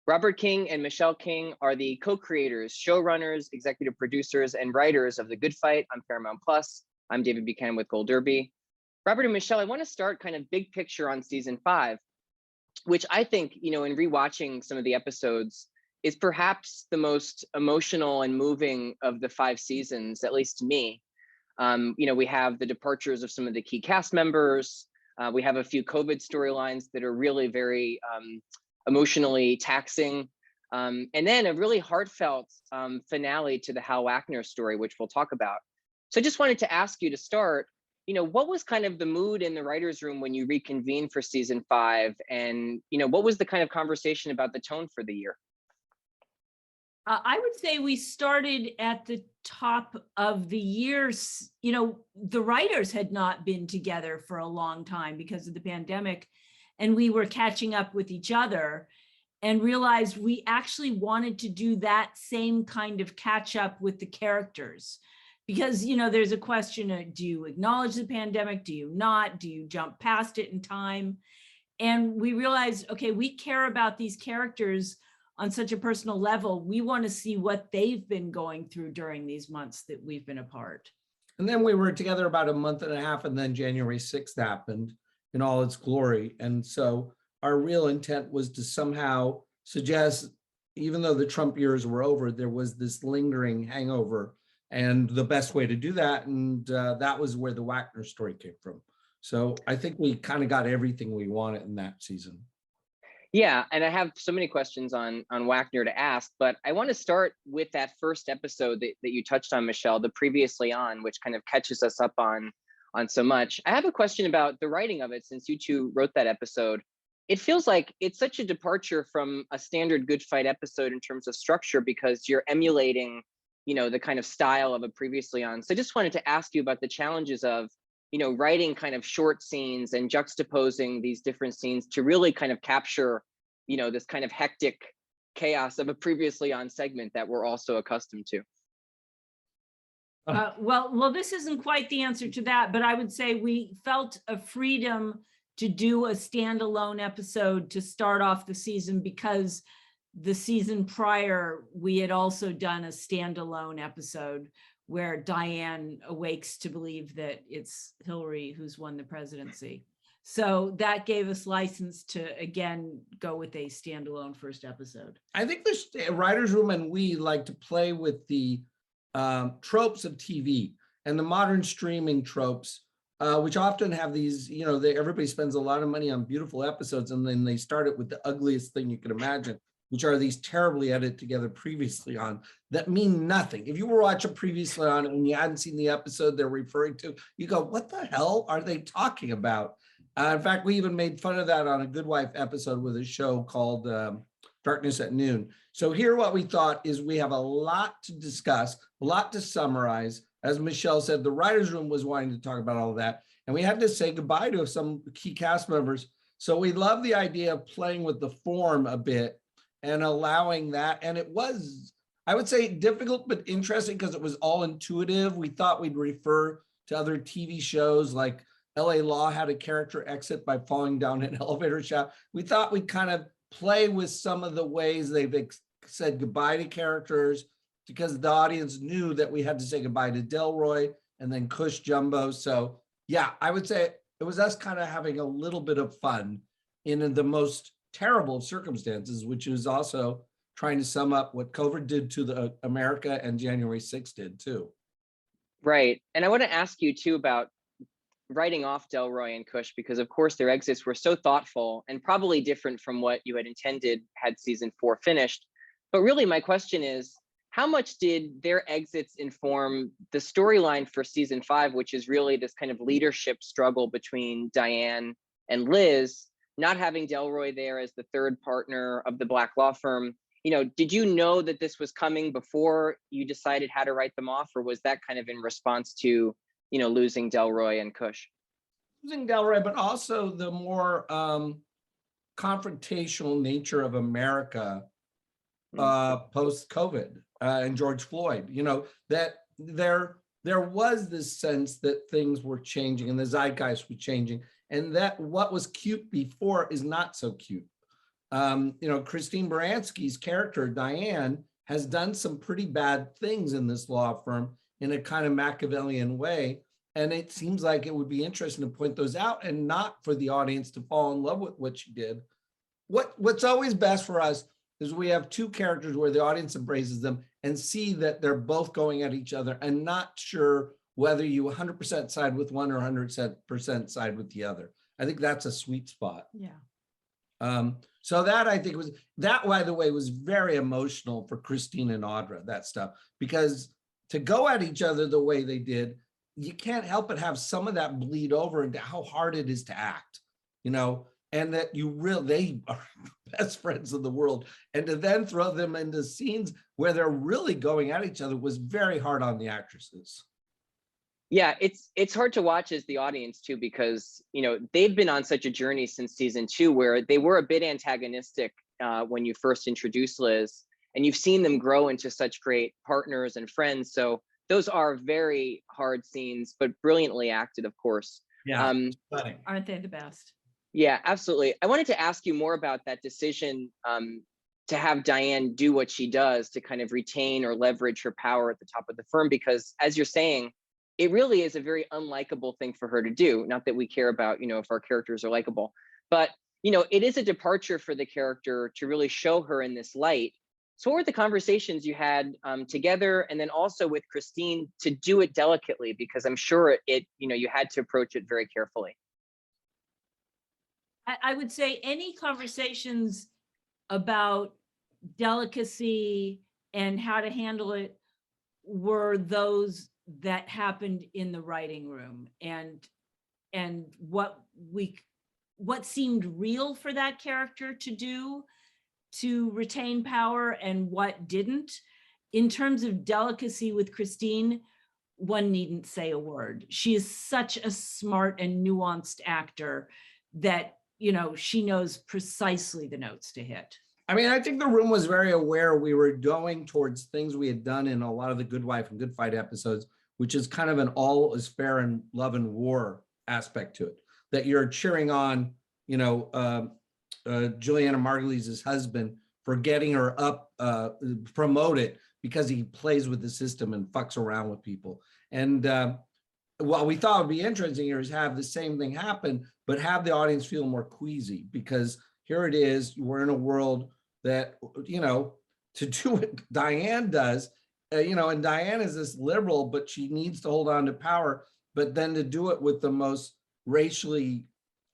Robert King and Michelle King are the co-creators, showrunners, executive producers, and writers of The Good Fight on Paramount Plus. I'm David Buchanan with Gold Derby. Robert and Michelle, I want to start kind of big picture on season 5, which I think, in rewatching some of the episodes, is perhaps the most emotional and moving of the 5 seasons, at least to me. We have the departures of some of the key cast members. We have a few COVID storylines that are really very emotionally taxing. And then a really heartfelt finale to the Hal Wagner story, which we'll talk about. So I just wanted to ask you to start, what was kind of the mood in the writer's room when you reconvened for season 5? And, what was the kind of conversation about the tone for the year? I would say we started at the top of the year. The writers had not been together for a long time because of the pandemic, and we were catching up with each other and realized we actually wanted to do that same kind of catch up with the characters. Because, there's a question of, do you acknowledge the pandemic? Do you not? Do you jump past it in time? And we realized, okay, we care about these characters on such a personal level. We want to see what they've been going through during these months that we've been apart. And then we were together about a month and a half, and then January 6th happened in all its glory. And so our real intent was to somehow suggest, even though the Trump years were over, there was this lingering hangover, and the best way to do that. And that was where the Wagner story came from. So I think we kind of got everything we wanted in that season. Yeah, and I have so many questions on Wagner to ask, but I want to start with that first episode that you touched on, Michelle, the Previously On, which kind of catches us up on so much. I have a question about the writing of it, since you two wrote that episode. It feels like it's such a departure from a standard Good Fight episode in terms of structure, because you're emulating, the kind of style of a Previously On. So I just wanted to ask you about the challenges of, writing kind of short scenes and juxtaposing these different scenes to really kind of capture, this kind of hectic chaos of a Previously On segment that we're also accustomed to. Well, this isn't quite the answer to that, but I would say we felt a freedom to do a standalone episode to start off the season, because the season prior, we had also done a standalone episode where Diane awakes to believe that it's Hillary who's won the presidency. So that gave us license to, again, go with a standalone first episode. I think the writer's room and we like to play with the tropes of TV and the modern streaming tropes, which often have these, everybody spends a lot of money on beautiful episodes, and then they start it with the ugliest thing you can imagine, which are these terribly edited together Previously On that mean nothing. If you were watching Previously On and you hadn't seen the episode they're referring to, you go, what the hell are they talking about? In fact, we even made fun of that on a Good Wife episode with a show called Darkness at Noon. So here what we thought is we have a lot to discuss, a lot to summarize. As Michelle said, the writer's room was wanting to talk about all of that, and we had to say goodbye to some key cast members. So we love the idea of playing with the form a bit and allowing that. And it was, I would say, difficult but interesting because it was all intuitive. We thought we'd refer to other TV shows, like LA Law had a character exit by falling down an elevator shaft. We thought we'd kind of play with some of the ways they've said goodbye to characters, because the audience knew that we had to say goodbye to Delroy and then Cush Jumbo. So yeah, I would say it was us kind of having a little bit of fun in the most terrible of circumstances, which is also trying to sum up what COVID did to the America and January 6th did too. Right. And I want to ask you too about writing off Delroy and Kush, because of course their exits were so thoughtful and probably different from what you had intended had season 4 finished. But really my question is, how much did their exits inform the storyline for season 5, which is really this kind of leadership struggle between Diane and Liz, not having Delroy there as the third partner of the Black law firm? Did you know that this was coming before you decided how to write them off, or was that kind of in response to, losing Delroy and Kush? Losing Delroy, but also the more confrontational nature of America post-COVID and George Floyd. That there was this sense that things were changing and the zeitgeist was changing, and that what was cute before is not so cute. You know, Christine Baranski's character, Diane, has done some pretty bad things in this law firm in a kind of Machiavellian way. And it seems like it would be interesting to point those out and not for the audience to fall in love with what she did. What's always best for us is we have two characters where the audience embraces them and see that they're both going at each other and not sure whether you 100% side with one or 100% side with the other. I think that's a sweet spot. Yeah. So that I think that, by the way, was very emotional for Christine and Audra, that stuff, because to go at each other the way they did, you can't help but have some of that bleed over into how hard it is to act, you know, and that they are best friends in the world. And to then throw them into scenes where they're really going at each other was very hard on the actresses. Yeah, it's hard to watch as the audience too, because, you know, they've been on such a journey since season 2 where they were a bit antagonistic when you first introduced Liz, and you've seen them grow into such great partners and friends. So those are very hard scenes, but brilliantly acted, of course. Yeah, Aren't they the best? Yeah, absolutely. I wanted to ask you more about that decision to have Diane do what she does to kind of retain or leverage her power at the top of the firm, because as you're saying, it really is a very unlikable thing for her to do. Not that we care about, you know, if our characters are likable, but, you know, it is a departure for the character to really show her in this light. So what were the conversations you had together, and then also with Christine to do it delicately? Because I'm sure you know, you had to approach it very carefully. I would say any conversations about delicacy and how to handle it were those that happened in the writing room, and what seemed real for that character to do to retain power and what didn't. In terms of delicacy with Christine, one needn't say a word. She is such a smart and nuanced actor that, you know, she knows precisely the notes to hit. I mean, I think the room was very aware we were going towards things we had done in a lot of the Good Wife and Good Fight episodes, which is kind of an all is fair in love and war aspect to it, that you're cheering on, you know, Juliana Margulies' husband for getting her up, promoted because he plays with the system and fucks around with people. And what we thought would be interesting here is have the same thing happen, but have the audience feel more queasy, because here it is, we're in a world that, you know, to do what Diane does, you know, and Diane is this liberal, but she needs to hold on to power, but then to do it with the most racially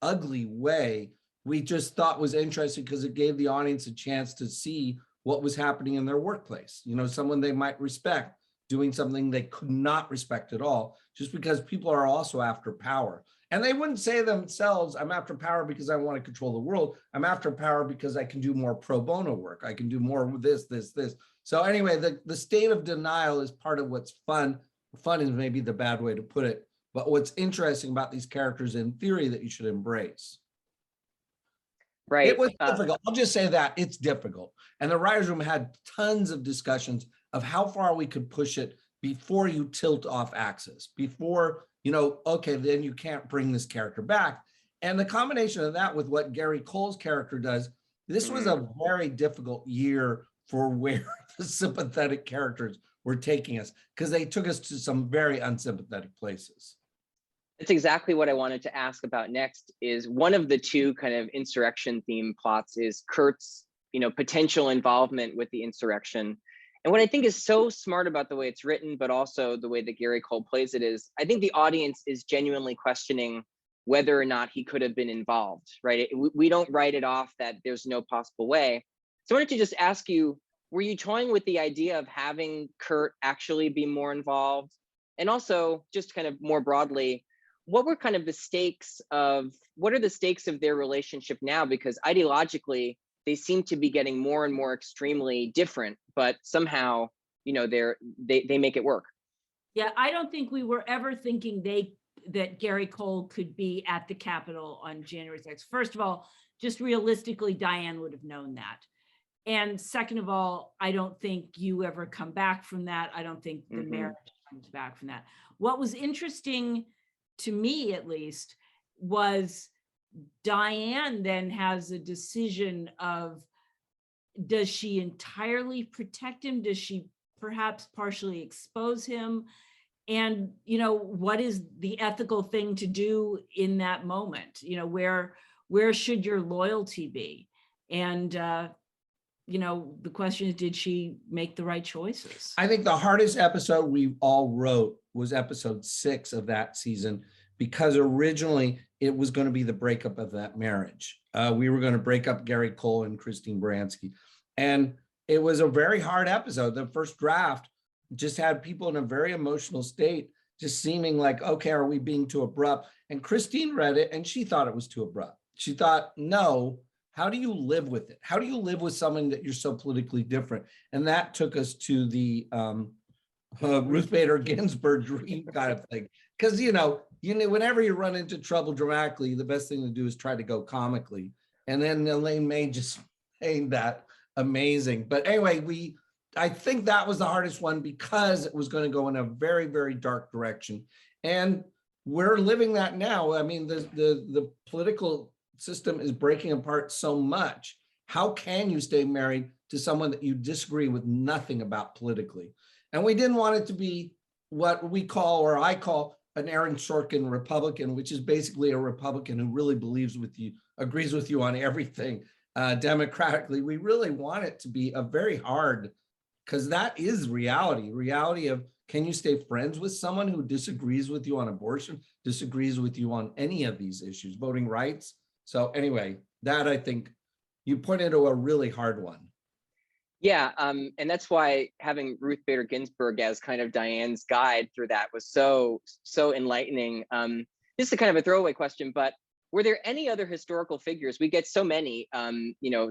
ugly way, we just thought was interesting because it gave the audience a chance to see what was happening in their workplace. You know, someone they might respect doing something they could not respect at all, just because people are also after power. And they wouldn't say themselves, I'm after power because I want to control the world. I'm after power because I can do more pro bono work. I can do more of this. So anyway, the state of denial is part of what's fun. Fun is maybe the bad way to put it, but what's interesting about these characters in theory that you should embrace. Right. It was difficult. I'll just say that it's difficult. And the writers' room had tons of discussions of how far we could push it before you tilt off axis, before, you know, okay, then you can't bring this character back. And the combination of that with what Gary Cole's character does, this was a very difficult year for where the sympathetic characters were taking us, because they took us to some very unsympathetic places. That's exactly what I wanted to ask about next. Is one of the two kind of insurrection theme plots is Kurt's, you know, potential involvement with the insurrection. And what I think is so smart about the way it's written, but also the way that Gary Cole plays it, is I think the audience is genuinely questioning whether or not he could have been involved, right? We don't write it off that there's no possible way. So I wanted to just ask you, were you toying with the idea of having Kurt actually be more involved? And also, just kind of more broadly, what are the stakes of their relationship now? Because ideologically, they seem to be getting more and more extremely different, but somehow, you know, they make it work. Yeah, I don't think we were ever thinking that Gary Cole could be at the Capitol on January 6th. First of all, just realistically, Diane would have known that. And second of all, I don't think you ever come back from that. I don't think the marriage comes back from that. What was interesting to me, at least, was Diane then has a decision of, does she entirely protect him? Does she perhaps partially expose him? And, what is the ethical thing to do in that moment? Where should your loyalty be? And, the question is, did she make the right choices? I think the hardest episode we all wrote was episode 6 of that season, because originally it was going to be the breakup of that marriage. We were going to break up Gary Cole and Christine Baranski. And it was a very hard episode. The first draft just had people in a very emotional state, just seeming like, okay, are we being too abrupt? And Christine read it and she thought it was too abrupt. She thought, no, how do you live with it? How do you live with someone that you're so politically different? And that took us to the Ruth Bader Ginsburg dream kind of thing. Because, whenever you run into trouble dramatically, the best thing to do is try to go comically. And then Elaine May just made that amazing. But anyway, I think that was the hardest one because it was going to go in a very, very dark direction. And we're living that now. I mean, the political system is breaking apart so much. How can you stay married to someone that you disagree with nothing about politically? And we didn't want it to be what we call, or I call, an Aaron Sorkin Republican, which is basically a Republican who really believes with you, agrees with you on everything democratically. We really want it to be a very hard, because that is reality of, can you stay friends with someone who disagrees with you on abortion, disagrees with you on any of these issues, voting rights? So anyway, that I think you pointed to a really hard one. Yeah, and that's why having Ruth Bader Ginsburg as kind of Diane's guide through that was so enlightening. This is a kind of a throwaway question, but were there any other historical figures? We get so many,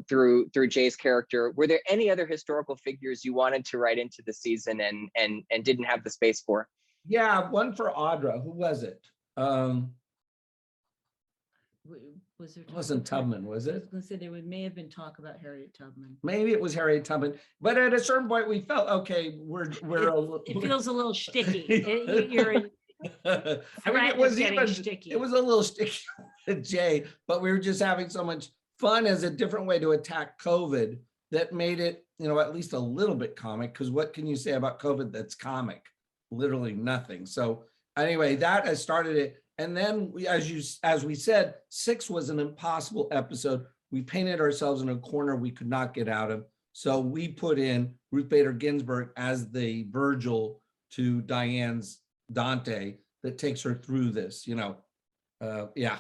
through Jay's character. Were there any other historical figures you wanted to write into the season and didn't have the space for? Yeah, one for Audra. Who was it? Was there? It wasn't Tubman, was I was it? going to say there may have been talk about Harriet Tubman. Maybe it was Harriet Tubman, but at a certain point we felt, okay, It feels a little sticky. You're in. I mean, it was sticky. It was a little sticky with Jay, but we were just having so much fun as a different way to attack COVID that made it, at least a little bit comic. Because what can you say about COVID that's comic? Literally nothing. So anyway, that has started it. And then as we said, 6 was an impossible episode. We painted ourselves in a corner we could not get out of. So we put in Ruth Bader Ginsburg as the Virgil to Diane's Dante that takes her through this, yeah.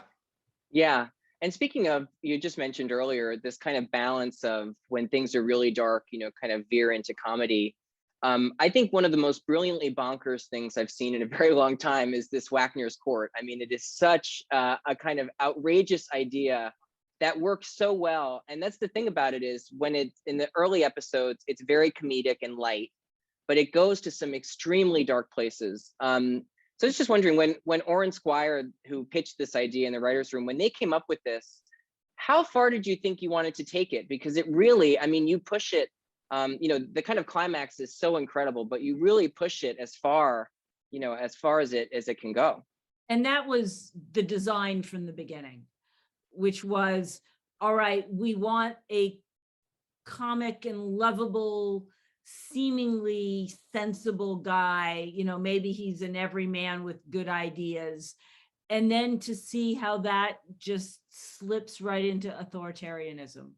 Yeah. And speaking of, you just mentioned earlier, this kind of balance of when things are really dark, kind of veer into comedy. I think one of the most brilliantly bonkers things I've seen in a very long time is this Wagner's Court. I mean, it is such a kind of outrageous idea that works so well. And that's the thing about it, is when it's in the early episodes, it's very comedic and light, but it goes to some extremely dark places. So I was just wondering, when Orrin Squire, who pitched this idea in the writer's room, when they came up with this, how far did you think you wanted to take it? Because it really, I mean, you push it, the kind of climax is so incredible, but you really push it as far as it can go. And that was the design from the beginning, which was, all right, we want a comic and lovable, seemingly sensible guy, maybe he's an everyman with good ideas. And then to see how that just slips right into authoritarianism.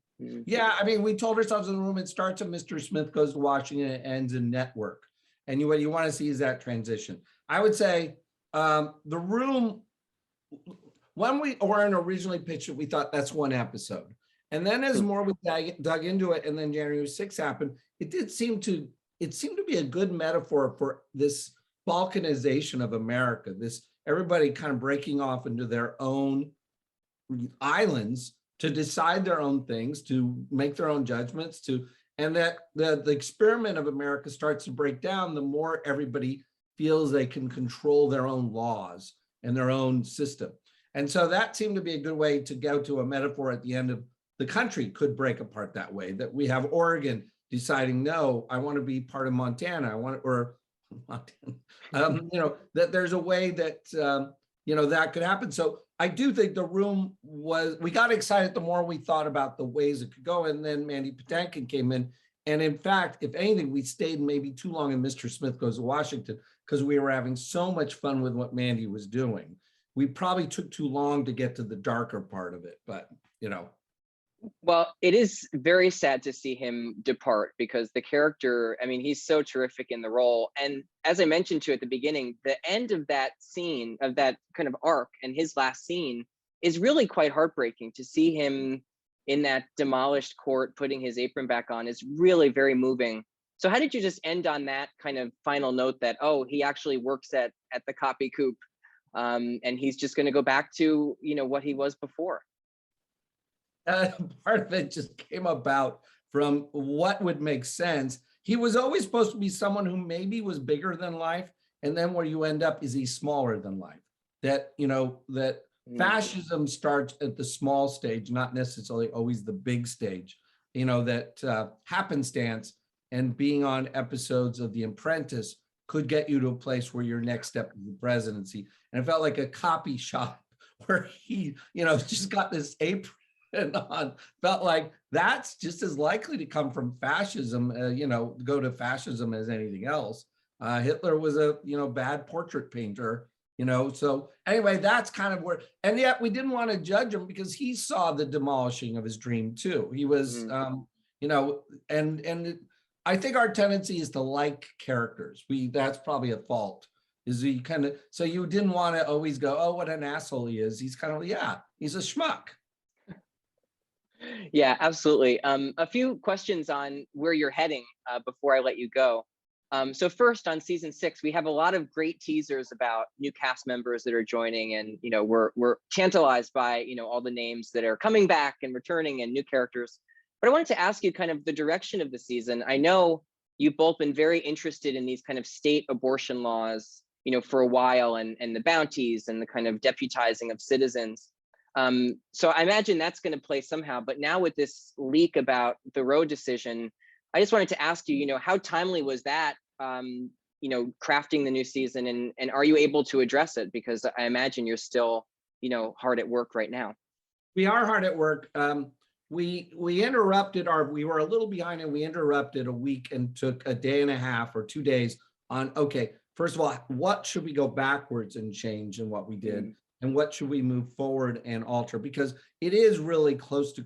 Yeah, I mean, we told ourselves in the room, it starts at Mr. Smith Goes to Washington, it ends in Network. And what you want to see is that transition. I would say the room, when Orrin originally pitched it, we thought that's one episode. And then as more we dug into it, and then January 6th happened, it seemed to be a good metaphor for this balkanization of America, this everybody kind of breaking off into their own islands to decide their own things, to make their own judgments, and that the experiment of America starts to break down the more everybody feels they can control their own laws and their own system. And so that seemed to be a good way to go to a metaphor at the end of the country could break apart that way, that we have Oregon deciding, no, I want to be part of Montana, that there's a way that, that could happen. So I do think the room we got excited the more we thought about the ways it could go. And then Mandy Patinkin came in. And in fact, if anything, we stayed maybe too long in Mr. Smith Goes to Washington because we were having so much fun with what Mandy was doing. We probably took too long to get to the darker part of it, but Well, it is very sad to see him depart because the character, I mean, he's so terrific in the role. And as I mentioned to you at the beginning, the end of that scene, of that kind of arc and his last scene is really quite heartbreaking. To see him in that demolished court, putting his apron back on is really very moving. So how did you just end on that kind of final note that, oh, he actually works at the copy coop and he's just going to go back to, what he was before? Part of it just came about from what would make sense. He was always supposed to be someone who maybe was bigger than life. And then where you end up is he's smaller than life. That, that fascism starts at the small stage, not necessarily always the big stage, that happenstance and being on episodes of The Apprentice could get you to a place where your next step is the presidency. And it felt like a copy shop where he, just got this apron on, felt like that's just as likely to come from fascism, go to fascism as anything else. Hitler was a, bad portrait painter, so anyway, that's kind of where, and yet we didn't want to judge him because he saw the demolishing of his dream too. He was, and I think our tendency is to like characters. That's probably a fault. Is he kind of, so you didn't want to always go, oh, what an asshole he is. He's kind of, he's a schmuck. Yeah, absolutely. A few questions on where you're heading before I let you go. So first, on season 6, we have a lot of great teasers about new cast members that are joining, and we're tantalized by all the names that are coming back and returning and new characters. But I wanted to ask you kind of the direction of the season. I know you've both been very interested in these kind of state abortion laws, for a while, and the bounties and the kind of deputizing of citizens. So I imagine that's going to play somehow. But now with this leak about the Roe decision, I just wanted to ask you, how timely was that, crafting the new season, and are you able to address it? Because I imagine you're still, hard at work right now. We are hard at work. We interrupted we were a little behind, and we interrupted a week and took a day and a half or 2 days on, okay, first of all, what should we go backwards and change in what we did? And what should we move forward and alter? Because it is really close to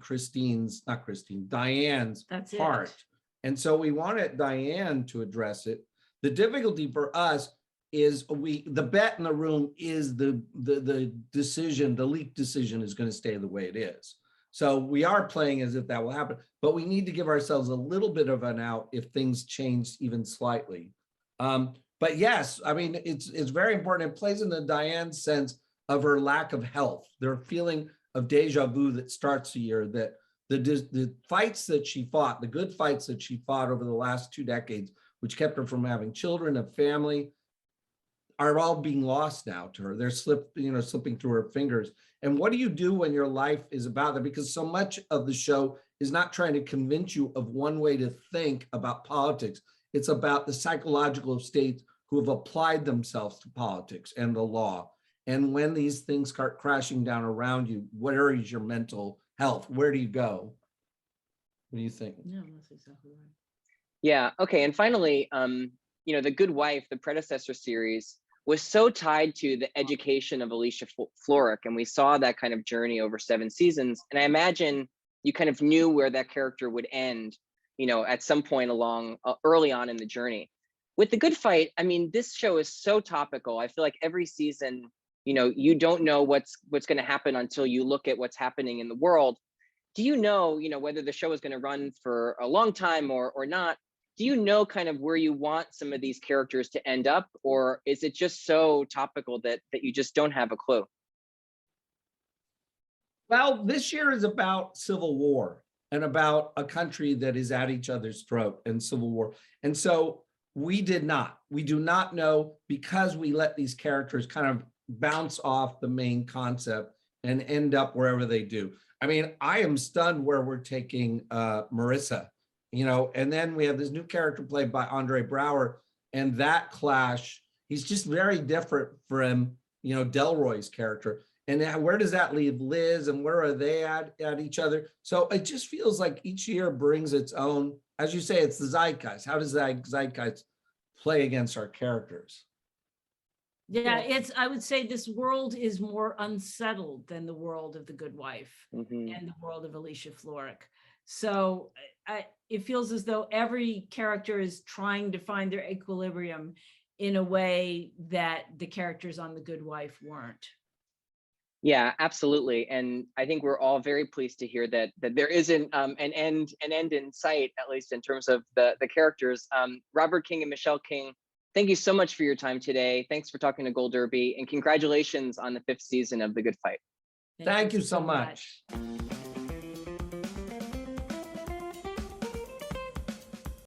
Diane's heart. And so we wanted Diane to address it. The difficulty for us is the bet in the room is the decision, the leak decision is going to stay the way it is. So we are playing as if that will happen, but we need to give ourselves a little bit of an out if things change even slightly. But yes, I mean, it's very important. It plays into Diane's sense of her lack of health, their feeling of deja vu that starts the year, that the fights that she fought, the good fights that she fought over the last 2 decades, which kept her from having children, a family, are all being lost now to her. They're slipping through her fingers. And what do you do when your life is about that? Because so much of the show is not trying to convince you of one way to think about politics. It's about the psychological states who have applied themselves to politics and the law. And when these things start crashing down around you, where is your mental health? Where do you go? What do you think? Yeah, that's exactly right. Yeah. Okay. And finally, The Good Wife, the predecessor series, was so tied to the education of Alicia Florrick, and we saw that kind of journey over 7 seasons. And I imagine you kind of knew where that character would end, at some point along early on in the journey. With The Good Fight, I mean, this show is so topical. I feel like every season, you don't know what's going to happen until you look at what's happening in the world. Do you know, whether the show is going to run for a long time or not? Do you know kind of where you want some of these characters to end up, or is it just so topical that you just don't have a clue? Well, this year is about civil war and about a country that is at each other's throat and civil war. And so we do not know, because we let these characters kind of bounce off the main concept and end up wherever they do. I mean, I am stunned where we're taking Marissa, and then we have this new character played by Andre Braugher, and that clash, he's just very different from Delroy's character. And where does that leave Liz, and where are they at each other? So it just feels like each year brings its own, as you say, it's the zeitgeist. How does that zeitgeist play against our characters? Yeah, I would say this world is more unsettled than the world of The Good Wife and the world of Alicia Florrick. So it feels as though every character is trying to find their equilibrium in a way that the characters on The Good Wife weren't. Yeah, absolutely. And I think we're all very pleased to hear that there isn't an end in sight, at least in terms of the characters. Robert King and Michelle King, thank you so much for your time today. Thanks for talking to Gold Derby, and congratulations on the 5th season of The Good Fight. Thank you so much.